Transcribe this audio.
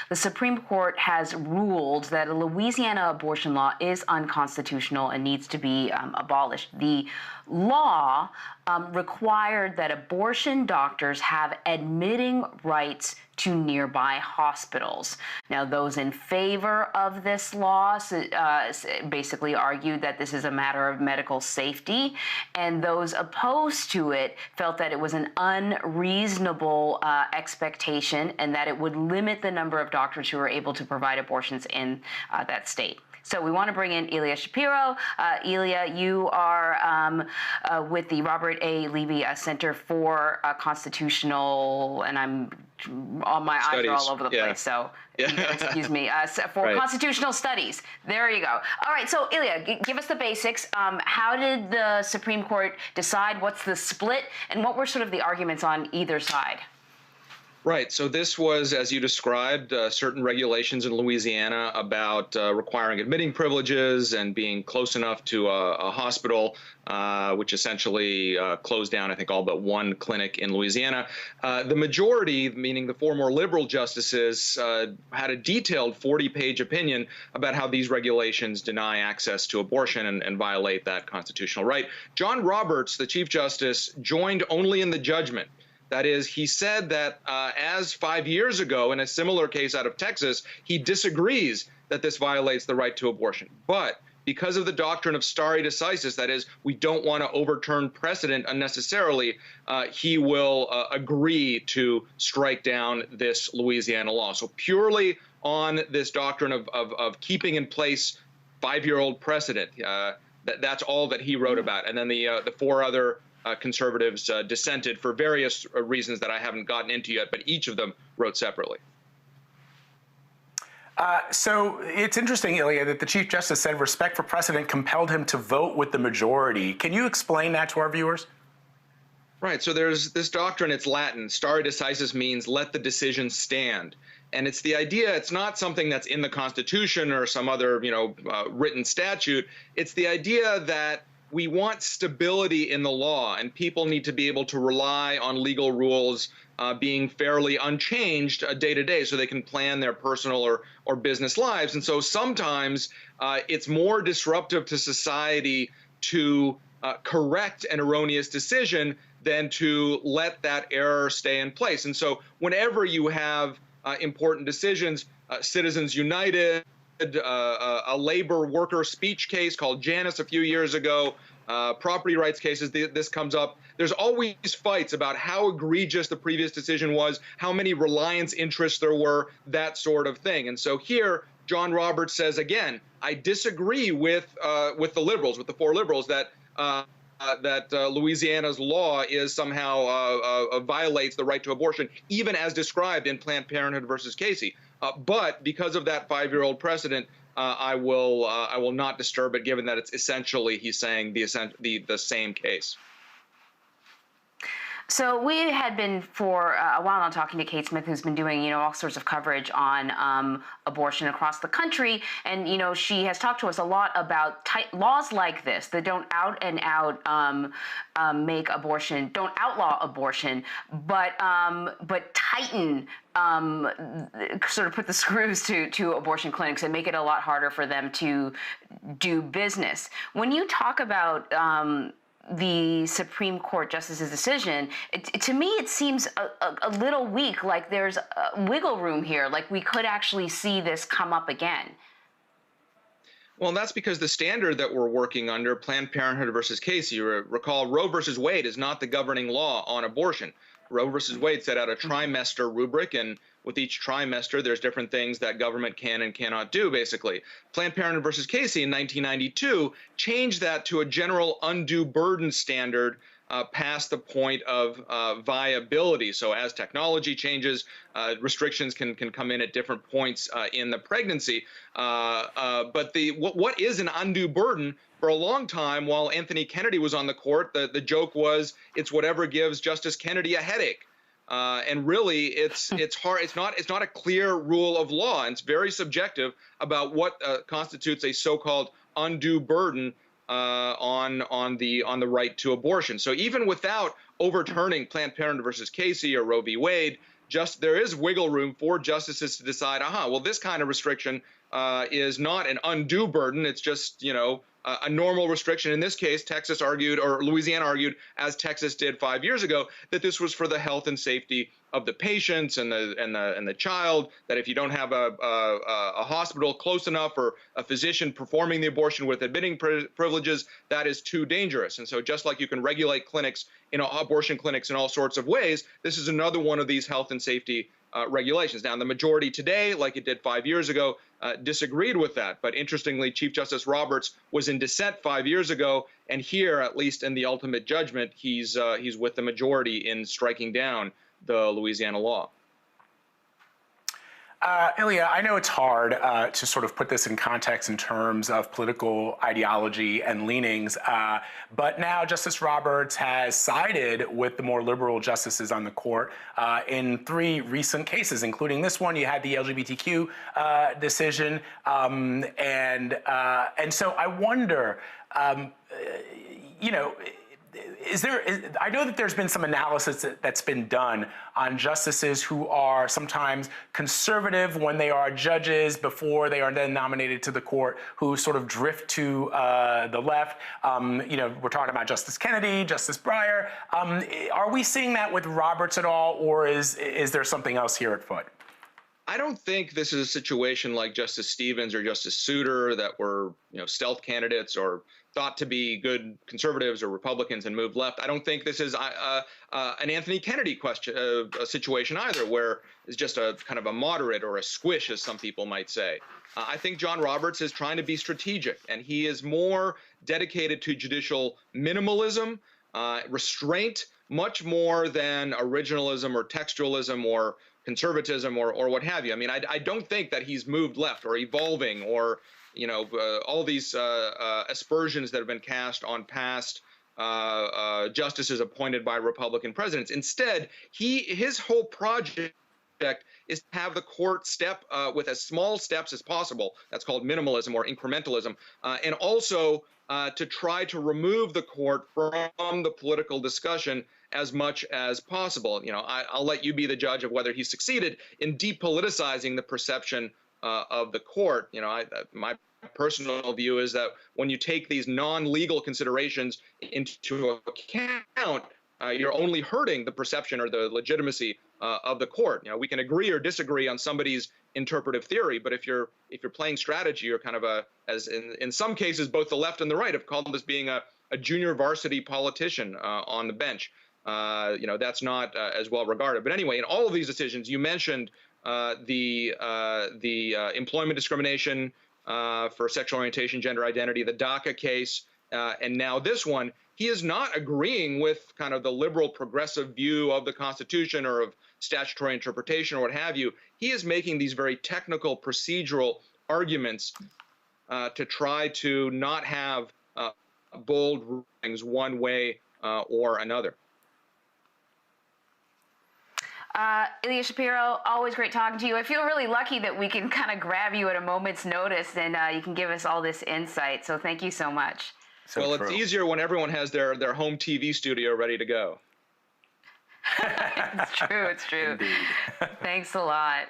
the Supreme Court has ruled that a Louisiana abortion law is unconstitutional and needs to be abolished. The law required that abortion doctors have admitting rights to nearby hospitals. Now, those in favor of this law basically argued that this is a matter of medical safety, and those opposed to it felt that it was an unreasonable expectation and that it would limit the number of doctors who are able to provide abortions in that state. So we want to bring in Ilya Shapiro. Ilya, you are with the Robert A. Levy Center for Constitutional, and my eyes are all over the place, so excuse me, for Constitutional Studies. There you go. All right, so Ilya, give us the basics. How did the Supreme Court decide? What's the split? And what were sort of the arguments on either side? Right. So this was, as you described, certain regulations in Louisiana about requiring admitting privileges and being close enough to a hospital, which essentially closed down, I think, all but one clinic in Louisiana. The majority, meaning the four more liberal justices, had a detailed 40-page opinion about how these regulations deny access to abortion and violate that constitutional right. John Roberts, the Chief Justice, joined only in the judgment. That is, he said that as 5 years ago in a similar case out of Texas, he disagrees that this violates the right to abortion. But because of the doctrine of stare decisis, that is, we don't want to overturn precedent unnecessarily, he will agree to strike down this Louisiana law. So purely on this doctrine of keeping in place 5-year-old precedent, that's all that he wrote about. And then the four other conservatives dissented for various reasons that I haven't gotten into yet, but each of them wrote separately. So it's interesting, Ilya, that the Chief Justice said respect for precedent compelled him to vote with the majority. Can you explain that to our viewers? Right. So there's this doctrine, it's Latin. Stare decisis means let the decision stand. And it's the idea, it's not something that's in the Constitution or some other, written statute. It's the idea that we want stability in the law, and people need to be able to rely on legal rules being fairly unchanged day to day so they can plan their personal or business lives. And so sometimes it's more disruptive to society to correct an erroneous decision than to let that error stay in place. And so whenever you have important decisions, Citizens United, a labor worker speech case called Janus a few years ago, property rights cases, this comes up. There's always fights about how egregious the previous decision was, how many reliance interests there were, that sort of thing. And so here, John Roberts says, again, I disagree with the liberals, with the four liberals, that Louisiana's law is somehow violates the right to abortion, even as described in Planned Parenthood versus Casey. But because of that 5-year-old precedent, I will not disturb it, given that it's essentially, he's saying, the same case. So we had been for a while now talking to Kate Smith, who's been doing, all sorts of coverage on abortion across the country. And, she has talked to us a lot about laws like this that don't out and out make abortion, don't outlaw abortion, but tighten, sort of put the screws to abortion clinics and make it a lot harder for them to do business. When you talk about the Supreme Court Justice's decision, to me it seems a little weak, like there's wiggle room here, like we could actually see this come up again. Well, that's because the standard that we're working under, Planned Parenthood versus Casey, recall Roe versus Wade is not the governing law on abortion. Roe versus Wade set out a trimester rubric, and with each trimester, there's different things that government can and cannot do, basically. Planned Parenthood versus Casey in 1992 changed that to a general undue burden standard past the point of viability. So as technology changes, restrictions can come in at different points in the pregnancy. But what is an undue burden? For a long time, while Anthony Kennedy was on the court, the joke was it's whatever gives Justice Kennedy a headache. And really, it's hard. It's not a clear rule of law, and it's very subjective about what constitutes a so-called undue burden on the right to abortion. So even without overturning Planned Parenthood versus Casey or Roe v. Wade, there is wiggle room for justices to decide, well, this kind of restriction is not an undue burden. It's just, a normal restriction. In this case, Texas argued, or Louisiana argued, as Texas did 5 years ago, that this was for the health and safety of the patients and the child. That if you don't have a hospital close enough or a physician performing the abortion with admitting privileges, that is too dangerous. And so, just like you can regulate clinics, abortion clinics in all sorts of ways, this is another one of these health and safety regulations. Now, the majority today, like it did 5 years ago, disagreed with that. But interestingly, Chief Justice Roberts was in dissent 5 years ago, and here, at least in the ultimate judgment, he's with the majority in striking down the Louisiana law. Ilya, I know it's hard to sort of put this in context in terms of political ideology and leanings, but now Justice Roberts has sided with the more liberal justices on the court in 3 recent cases, including this one. You had the LGBTQ decision, and so I wonder, I know that there's been some analysis that's been done on justices who are sometimes conservative when they are judges before they are then nominated to the court, who sort of drift to the left. We're talking about Justice Kennedy, Justice Breyer. Are we seeing that with Roberts at all, or is there something else here at foot? I don't think this is a situation like Justice Stevens or Justice Souter that were, stealth candidates or thought to be good conservatives or Republicans and moved left. I don't think this is an Anthony Kennedy situation either, where it's just a kind of a moderate or a squish, as some people might say. I think John Roberts is trying to be strategic, and he is more dedicated to judicial minimalism, restraint, much more than originalism or textualism or conservatism or what have you. I mean, I don't think that he's moved left or evolving or, all these aspersions that have been cast on past justices appointed by Republican presidents. Instead, his whole project is to have the court step with as small steps as possible. That's called minimalism or incrementalism, and also to try to remove the court from the political discussion as much as possible. I'll let you be the judge of whether he succeeded in depoliticizing the perception of the court. My personal view is that when you take these non-legal considerations into account, you're only hurting the perception or the legitimacy of the court. We can agree or disagree on somebody's interpretive theory, but if you're playing strategy, you're kind of as in some cases, both the left and the right have called this being a junior varsity politician on the bench. That's not as well regarded. But anyway, in all of these decisions, you mentioned the employment discrimination for sexual orientation, gender identity, the DACA case, and now this one. He is not agreeing with kind of the liberal progressive view of the Constitution or of statutory interpretation or what have you. He is making these very technical procedural arguments to try to not have bold rulings one way or another. Ilya Shapiro, always great talking to you. I feel really lucky that we can kind of grab you at a moment's notice and you can give us all this insight. So thank you so much. Well, it's easier when everyone has their home TV studio ready to go. It's true. It's true. Indeed. Thanks a lot.